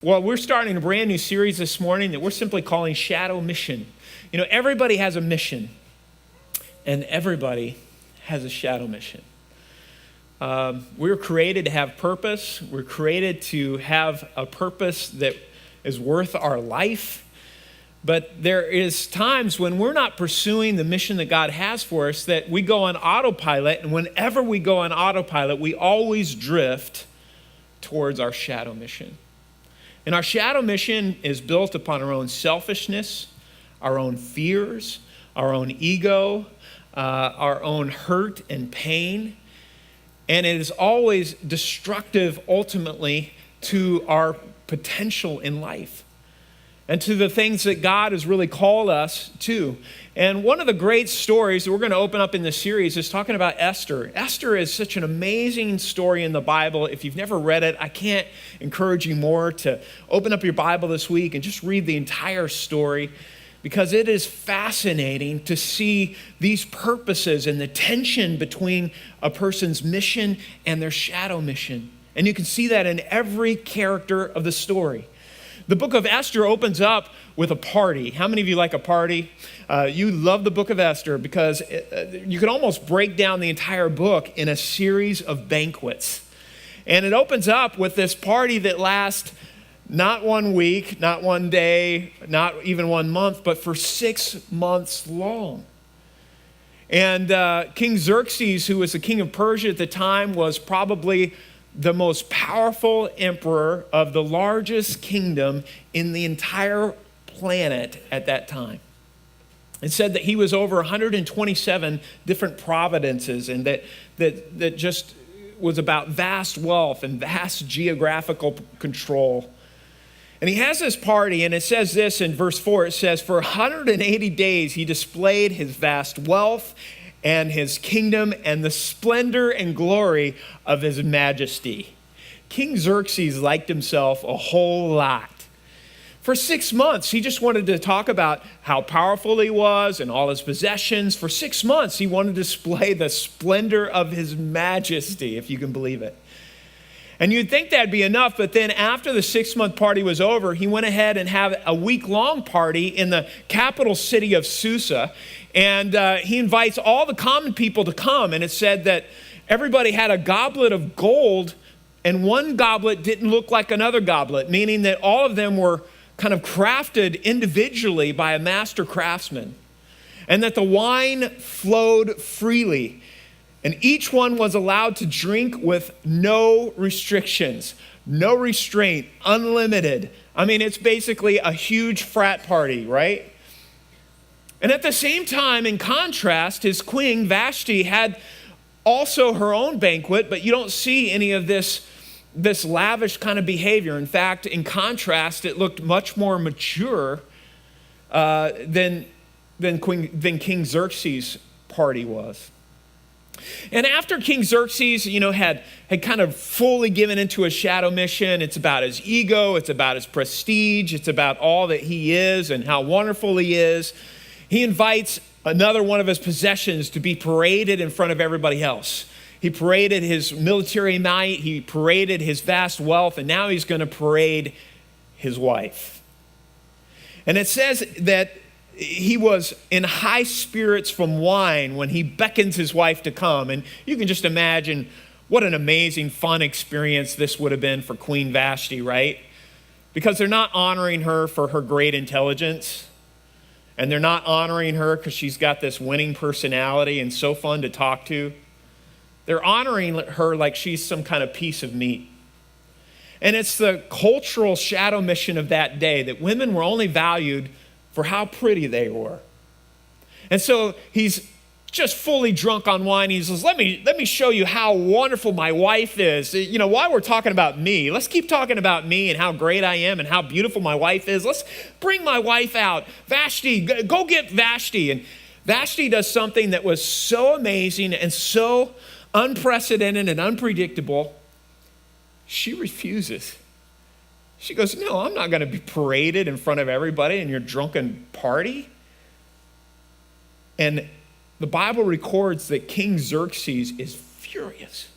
Well, we're starting a brand new series this morning that we're simply calling Shadow Mission. You know, everybody has a mission, and everybody has a shadow mission. We were created to have purpose. We're created to have a purpose that is worth our life. But there is times when we're not pursuing the mission that God has for us that we go on autopilot, and whenever we go on autopilot, we always drift towards our shadow mission. And our shadow mission is built upon our own selfishness, our own fears, our own ego, our own hurt and pain. And it is always destructive ultimately to our potential in life and to the things that God has really called us to. And one of the great stories that we're going to open up in this series is talking about Esther. Esther is such an amazing story in the Bible. If you've never read it, I can't encourage you more to open up your Bible this week and just read the entire story, because it is fascinating to see these purposes and the tension between a person's mission and their shadow mission. And you can see that in every character of the story. The book of Esther opens up with a party. How many of you like a party? You love the book of Esther because you can almost break down the entire book in a series of banquets. And it opens up with this party that lasts not 1 week, not 1 day, not even 1 month, but for 6 months long. And King Xerxes, who was the king of Persia at the time, was probably the most powerful emperor of the largest kingdom in the entire planet at that time. It said that he was over 127 different provinces, and that just was about vast wealth and vast geographical control. And he has this party, and it says this in verse 4, it says, for 180 days he displayed his vast wealth and his kingdom and the splendor and glory of his majesty. King Xerxes liked himself a whole lot. For 6 months, he just wanted to talk about how powerful he was and all his possessions. For 6 months, he wanted to display the splendor of his majesty, if you can believe it. And you'd think that'd be enough, but then after the 6-month party was over, he went ahead and had a week-long party in the capital city of Susa, and he invites all the common people to come, and it said that everybody had a goblet of gold, and one goblet didn't look like another goblet, meaning that all of them were kind of crafted individually by a master craftsman, and that the wine flowed freely. And each one was allowed to drink with no restrictions, no restraint, unlimited. I mean, it's basically a huge frat party, right? And at the same time, in contrast, his queen Vashti had also her own banquet, but you don't see any of this lavish kind of behavior. In fact, in contrast, it looked much more mature than King Xerxes' party was. And after King Xerxes, had kind of fully given into a shadow mission, it's about his ego, it's about his prestige, it's about all that he is and how wonderful he is. He invites another one of his possessions to be paraded in front of everybody else. He paraded his military might, he paraded his vast wealth, and now he's going to parade his wife. And it says that he was in high spirits from wine when he beckons his wife to come. And you can just imagine what an amazing, fun experience this would have been for Queen Vashti, right? Because they're not honoring her for her great intelligence. And they're not honoring her because she's got this winning personality and so fun to talk to. They're honoring her like she's some kind of piece of meat. And it's the cultural shadow mission of that day that women were only valued for how pretty they were. And so he's just fully drunk on wine. He says, let me show you how wonderful my wife is. While we're talking about me, let's keep talking about me and how great I am and how beautiful my wife is. Let's bring my wife out. Vashti, go get Vashti. And Vashti does something that was so amazing and so unprecedented and unpredictable. She refuses. She goes, no, I'm not going to be paraded in front of everybody in your drunken party. And the Bible records that King Xerxes is furious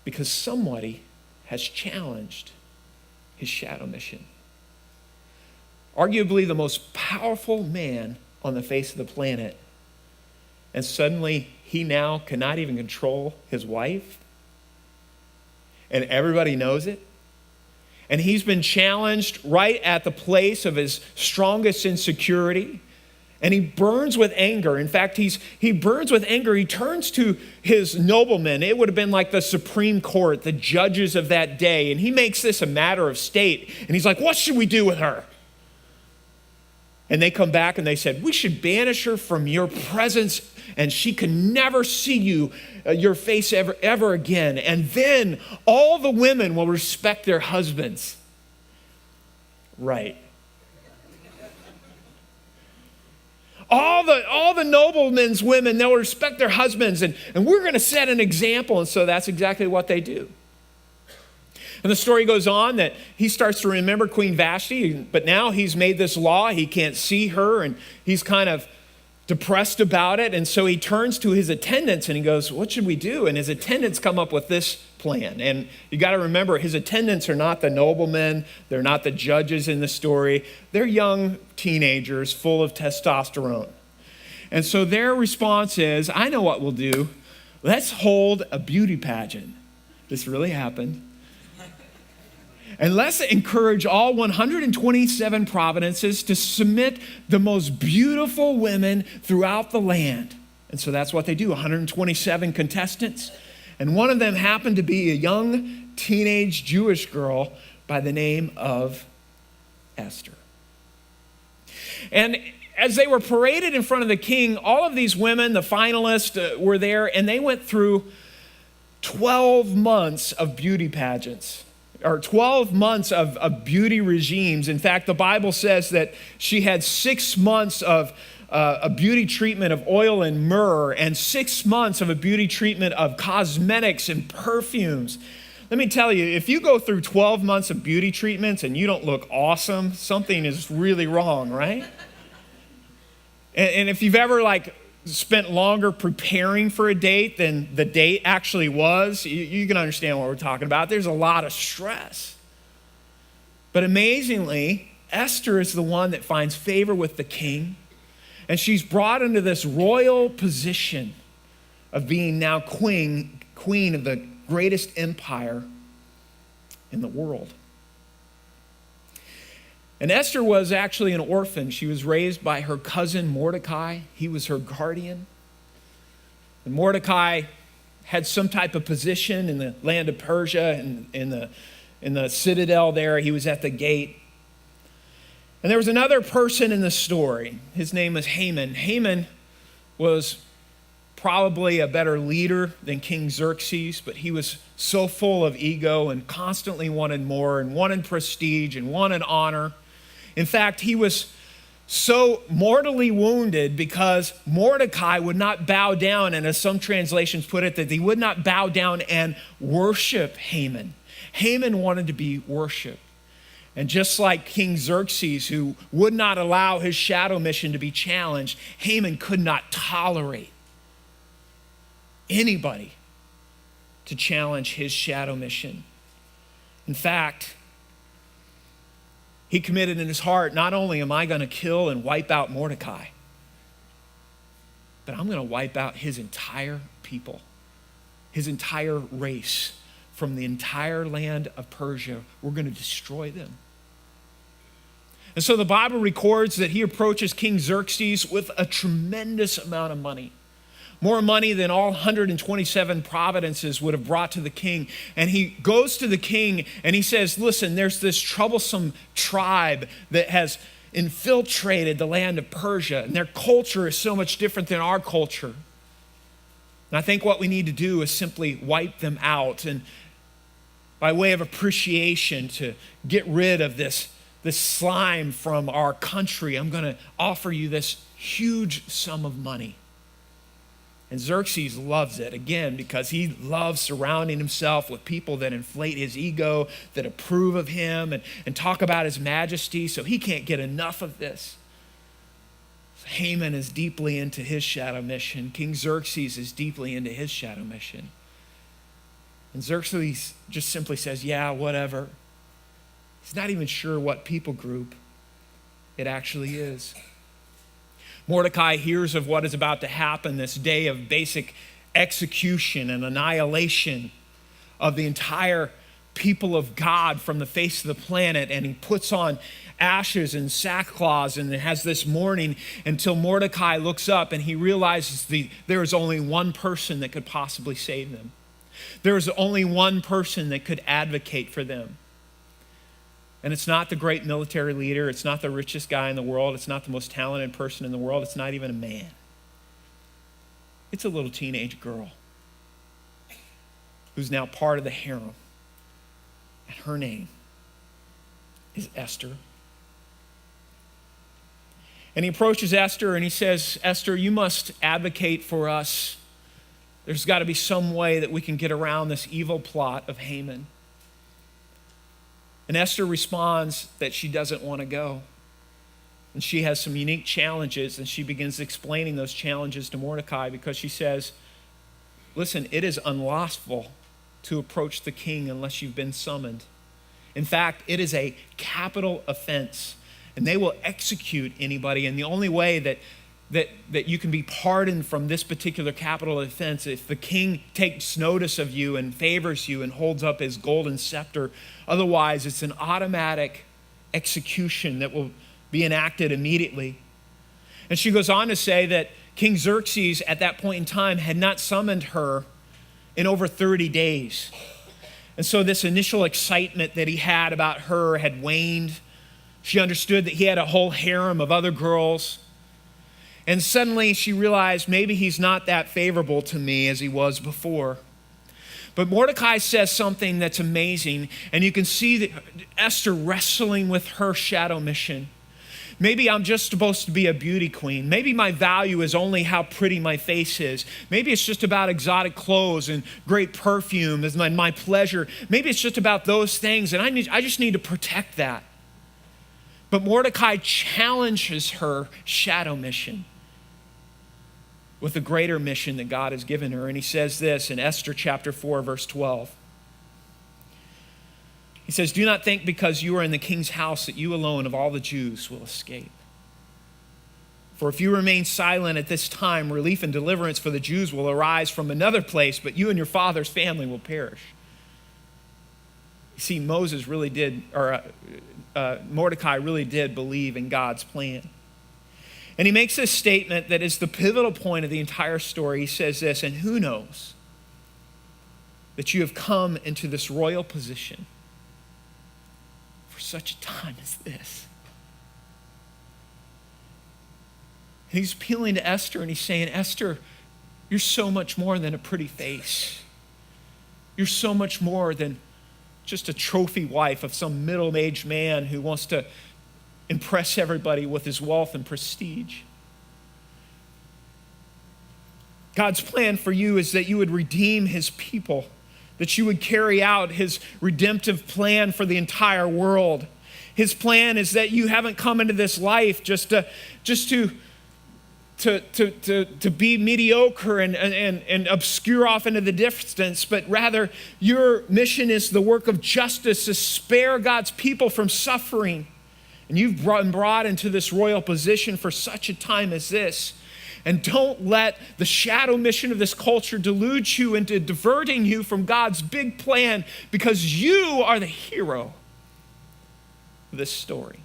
because somebody has challenged his shadow mission. Arguably the most powerful man on the face of the planet. And suddenly he now cannot even control his wife. And everybody knows it. And he's been challenged right at the place of his strongest insecurity. And he burns with anger. In fact, he burns with anger. He turns to his noblemen. It would have been like the Supreme Court, the judges of that day. And he makes this a matter of state. And he's like, what should we do with her? And they come back and they said, we should banish her from your presence and she can never see your face ever again. And then all the women will respect their husbands. Right. All the noblemen's women, they'll respect their husbands, and we're going to set an example. And so that's exactly what they do. And the story goes on that he starts to remember Queen Vashti, but now he's made this law. He can't see her, and he's kind of depressed about it. And so he turns to his attendants and he goes, what should we do? And his attendants come up with this plan. And you got to remember, his attendants are not the noblemen. They're not the judges in the story. They're young teenagers full of testosterone. And so their response is, I know what we'll do. Let's hold a beauty pageant. This really happened. And let's encourage all 127 provinces to submit the most beautiful women throughout the land. And so that's what they do, 127 contestants. And one of them happened to be a young teenage Jewish girl by the name of Esther. And as they were paraded in front of the king, all of these women, the finalists, were there, and they went through 12 months of beauty pageants. Or 12 months of beauty regimes. In fact, the Bible says that she had 6 months of a beauty treatment of oil and myrrh, and 6 months of a beauty treatment of cosmetics and perfumes. Let me tell you, if you go through 12 months of beauty treatments and you don't look awesome, something is really wrong, right? And if you've ever spent longer preparing for a date than the date actually was, you can understand what we're talking about. There's a lot of stress. But amazingly, Esther is the one that finds favor with the king, and she's brought into this royal position of being now queen of the greatest empire in the world. And Esther was actually an orphan. She was raised by her cousin Mordecai. He was her guardian. And Mordecai had some type of position in the land of Persia and in the citadel there. He was at the gate. And there was another person in the story. His name was Haman. Haman was probably a better leader than King Xerxes, but he was so full of ego and constantly wanted more and wanted prestige and wanted honor. In fact, he was so mortally wounded because Mordecai would not bow down, and as some translations put it, that he would not bow down and worship Haman. Haman wanted to be worshiped. And just like King Xerxes, who would not allow his shadow mission to be challenged, Haman could not tolerate anybody to challenge his shadow mission. In fact, he committed in his heart, not only am I going to kill and wipe out Mordecai, but I'm going to wipe out his entire people, his entire race from the entire land of Persia. We're going to destroy them. And so the Bible records that he approaches King Xerxes with a tremendous amount of money. More money than all 127 providences would have brought to the king. And he goes to the king and he says, listen, there's this troublesome tribe that has infiltrated the land of Persia, and their culture is so much different than our culture. And I think what we need to do is simply wipe them out, and by way of appreciation to get rid of this slime from our country, I'm going to offer you this huge sum of money. And Xerxes loves it, again, because he loves surrounding himself with people that inflate his ego, that approve of him and talk about his majesty, so he can't get enough of this. Haman is deeply into his shadow mission. King Xerxes is deeply into his shadow mission. And Xerxes just simply says, yeah, whatever. He's not even sure what people group it actually is. Mordecai hears of what is about to happen, this day of basic execution and annihilation of the entire people of God from the face of the planet, and he puts on ashes and sackcloth and has this mourning until Mordecai looks up and he realizes there is only one person that could possibly save them. There is only one person that could advocate for them. And it's not the great military leader. It's not the richest guy in the world. It's not the most talented person in the world. It's not even a man. It's a little teenage girl who's now part of the harem. And her name is Esther. And he approaches Esther and he says, Esther, you must advocate for us. There's got to be some way that we can get around this evil plot of Haman. And Esther responds that she doesn't want to go. And she has some unique challenges, and she begins explaining those challenges to Mordecai because she says, listen, it is unlawful to approach the king unless you've been summoned. In fact, it is a capital offense, and they will execute anybody. And the only way that you can be pardoned from this particular capital offense if the king takes notice of you and favors you and holds up his golden scepter. Otherwise, it's an automatic execution that will be enacted immediately. And she goes on to say that King Xerxes at that point in time had not summoned her in over 30 days. And so this initial excitement that he had about her had waned. She understood that he had a whole harem of other girls. And suddenly she realized maybe he's not that favorable to me as he was before. But Mordecai says something that's amazing, and you can see that Esther wrestling with her shadow mission. Maybe I'm just supposed to be a beauty queen. Maybe my value is only how pretty my face is. Maybe it's just about exotic clothes and great perfume as my pleasure. Maybe it's just about those things, and I just need to protect that. But Mordecai challenges her shadow mission with a greater mission that God has given her. And he says this in Esther chapter 4, verse 12. He says, do not think because you are in the king's house that you alone of all the Jews will escape. For if you remain silent at this time, relief and deliverance for the Jews will arise from another place, but you and your father's family will perish. You see, Mordecai really did believe in God's plan. And he makes this statement that is the pivotal point of the entire story. He says this, and who knows that you have come into this royal position for such a time as this. And he's appealing to Esther and he's saying, Esther, you're so much more than a pretty face. You're so much more than just a trophy wife of some middle-aged man who wants to impress everybody with his wealth and prestige. God's plan for you is that you would redeem his people, that you would carry out his redemptive plan for the entire world. His plan is that you haven't come into this life just to be mediocre and obscure off into the distance, but rather your mission is the work of justice to spare God's people from suffering. And you've been brought into this royal position for such a time as this. And don't let the shadow mission of this culture delude you into diverting you from God's big plan, because you are the hero of this story.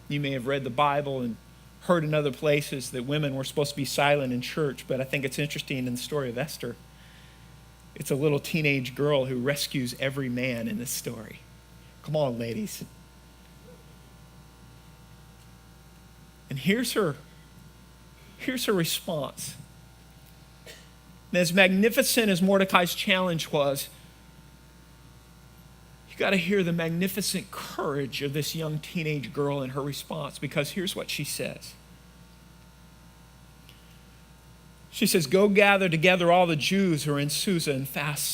You may have read the Bible and heard in other places that women were supposed to be silent in church, but I think it's interesting in the story of Esther. It's a little teenage girl who rescues every man in this story. Come on, ladies. And here's her response. And as magnificent as Mordecai's challenge was, you got to hear the magnificent courage of this young teenage girl in her response, because here's what she says. She says, go gather together all the Jews who are in Susa and fast